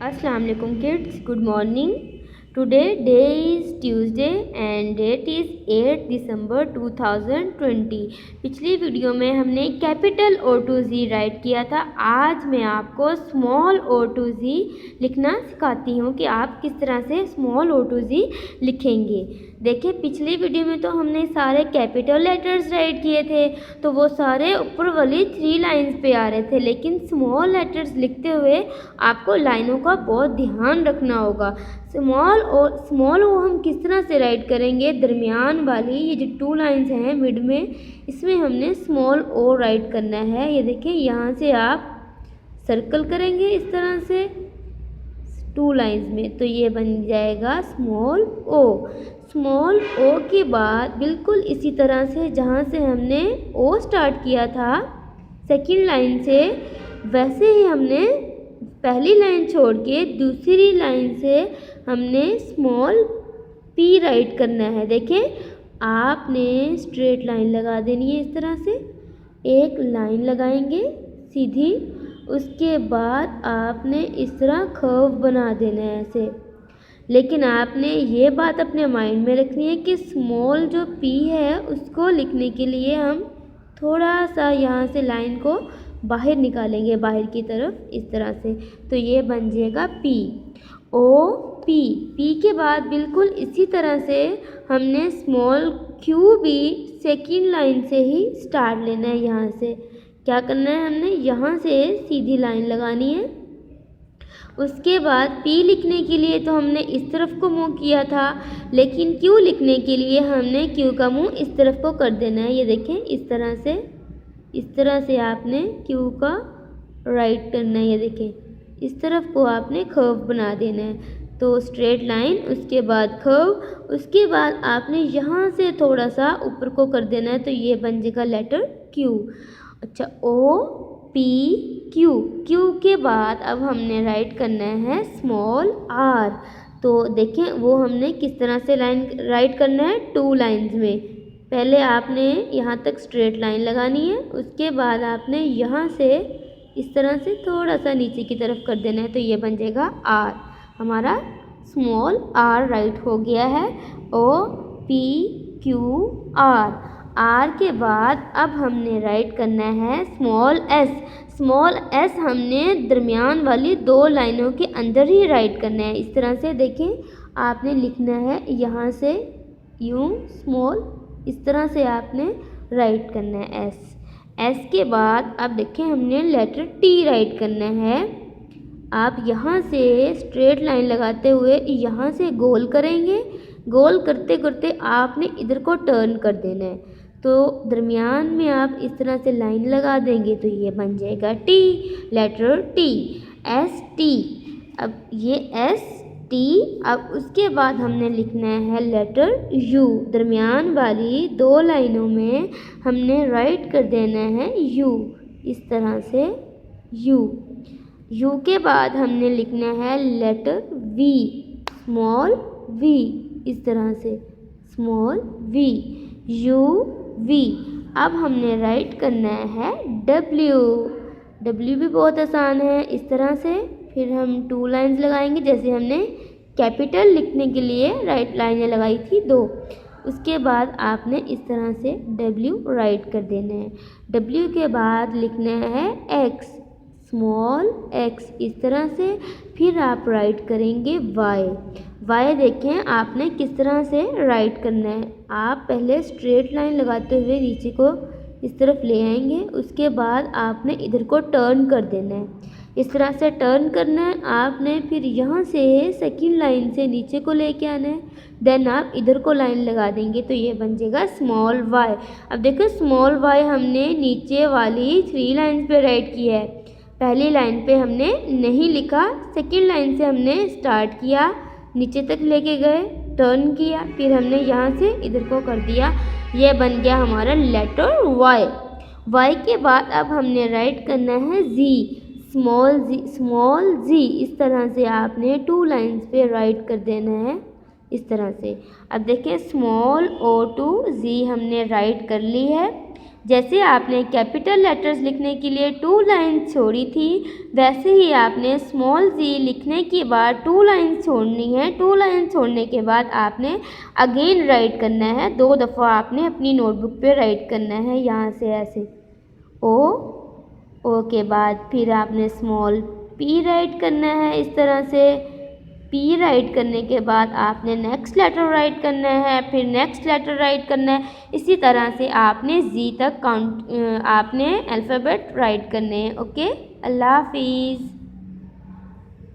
Assalamu alaikum kids, good morning. Today day is Tuesday and date is 8 December 2020. पिछली video में हमने capital O to Z right किया था। आज मैं आपको स्मॉल O to Z लिखना सिखाती हूँ कि आप किस तरह से स्मॉल O to Z लिखेंगे। देखिए पिछली वीडियो में तो हमने सारे कैपिटल लेटर्स राइट किए थे, तो वो सारे ऊपर वाली 3 लाइंस पे आ रहे थे, लेकिन स्मॉल लेटर्स लिखते हुए आपको लाइनों का बहुत ध्यान रखना होगा। स्मॉल ओ हम किस तरह से राइट करेंगे, दरमियान वाली ये जो 2 लाइंस हैं मिड में, इसमें हमने स्मॉल ओ राइट करना है। ये देखिए यहाँ से आप सर्कल करेंगे इस तरह से 2 लाइंस में, तो ये बन जाएगा स्मॉल ओ। स्मॉल ओ के बाद बिल्कुल इसी तरह से जहाँ से हमने ओ स्टार्ट किया था सेकंड लाइन से, वैसे ही हमने पहली लाइन छोड़ के दूसरी लाइन से हमने स्मॉल पी राइट करना है। देखें आपने स्ट्रेट लाइन लगा देनी है इस तरह से, एक लाइन लगाएंगे सीधी, उसके बाद आपने इस तरह कर्व बना देना है ऐसे। लेकिन आपने ये बात अपने माइंड में रखनी है कि स्मॉल जो पी है उसको लिखने के लिए हम थोड़ा सा यहाँ से लाइन को बाहर निकालेंगे, बाहर की तरफ इस तरह से, तो ये बन जाएगा पी ओ पी। पी के बाद बिल्कुल इसी तरह से हमने स्मॉल क्यू भी सेकंड लाइन से ही स्टार्ट लेना है। यहाँ से क्या करना है, हमने यहाँ से सीधी लाइन लगानी है। उसके बाद पी लिखने के लिए तो हमने इस तरफ को मुँह किया था, लेकिन क्यू लिखने के लिए हमने क्यू का मुँह इस तरफ को कर देना है। ये देखें इस तरह से आपने क्यू का राइट करना है। ये देखें इस तरफ को आपने कर्व बना देना है, तो स्ट्रेट लाइन, उसके बाद कर्व, उसके बाद आपने यहाँ से थोड़ा सा ऊपर को कर देना है, तो ये बन जाएगा लेटर क्यू। अच्छा ओ पी क्यू। क्यू के बाद अब हमने राइट करना है स्मॉल आर। तो देखें वो हमने किस तरह से लाइन राइट करना है, 2 लाइंस में। पहले आपने यहाँ तक स्ट्रेट लाइन लगानी है, उसके बाद आपने यहाँ से इस तरह से थोड़ा सा नीचे की तरफ कर देना है, तो ये बन जाएगा आर। हमारा स्मॉल आर राइट हो गया है। O P Q R. R के बाद अब हमने राइट करना है स्मॉल एस। स्मॉल एस हमने दरमियान वाली 2 लाइनों के अंदर ही राइट करना है। इस तरह से देखें आपने लिखना है, यहाँ से यूँ स्मॉल इस तरह से आपने राइट करना है एस। एस के बाद अब देखें हमने लेटर टी राइट करना है। आप यहाँ से स्ट्रेट लाइन लगाते हुए यहाँ से गोल करेंगे, गोल करते करते आपने इधर को टर्न कर देना है, तो दरमियान में आप इस तरह से लाइन लगा देंगे, तो ये बन जाएगा T, letter T, S T. अब ये एस टी। अब उसके बाद हमने लिखना है लेटर यू। दरमियान वाली 2 लाइनों में हमने राइट कर देना है यू, इस तरह से यू। यू के बाद हमने लिखना है लेटर वी, स्मॉल वी, इस तरह से स्मॉल वी, यू वी। अब हमने राइट करना है डब्ल्यू। डब्ल्यू भी बहुत आसान है, इस तरह से फिर हम 2 लाइंस लगाएंगे, जैसे हमने कैपिटल लिखने के लिए राइट लाइनें लगाई थी 2। उसके बाद आपने इस तरह से डब्ल्यू राइट कर देना है। डब्ल्यू के बाद लिखना है एक्स, स्मॉल एक्स, इस तरह से। फिर आप राइट करेंगे वाई। वाई देखें आपने किस तरह से राइट करना है। आप पहले स्ट्रेट लाइन लगाते हुए नीचे को इस तरफ ले आएंगे, उसके बाद आपने इधर को टर्न कर देना है, इस तरह से टर्न करना है आपने। फिर यहाँ से सेकंड लाइन से नीचे को लेके आना है, देन आप इधर को लाइन लगा देंगे, तो ये बन जाएगा स्मॉल वाई। अब देखो स्मॉल वाई हमने नीचे वाली 3 लाइन्स पे राइट किया है। पहली लाइन पे हमने नहीं लिखा, सेकंड लाइन से हमने स्टार्ट किया, नीचे तक लेके गए, टर्न किया, फिर हमने यहाँ से इधर को कर दिया, ये बन गया हमारा लेटर वाई। वाई के बाद अब हमने राइट करना है जी, स्मॉल जी। इस तरह से आपने 2 लाइंस पे राइट कर देना है इस तरह से। अब देखें स्मॉल ओ टू जी हमने राइट कर ली है। जैसे आपने कैपिटल लेटर्स लिखने के लिए 2 लाइन्स छोड़ी थी, वैसे ही आपने स्मॉल जी लिखने के बाद 2 लाइन्स छोड़नी है। 2 लाइन छोड़ने के बाद आपने अगेन राइट करना है, 2 दफ़ा आपने अपनी नोटबुक पे राइट करना है, यहाँ से ऐसे ओ के बाद फिर आपने स्मॉल पी राइट करना है इस तरह से। पी राइट करने के बाद आपने नेक्स्ट लेटर राइट करना है, फिर नेक्स्ट लेटर राइट करना है। इसी तरह से आपने जी तक आपने अल्फ़ाबेट राइट करने हैं। ओके, अल्लाह हाफिज़।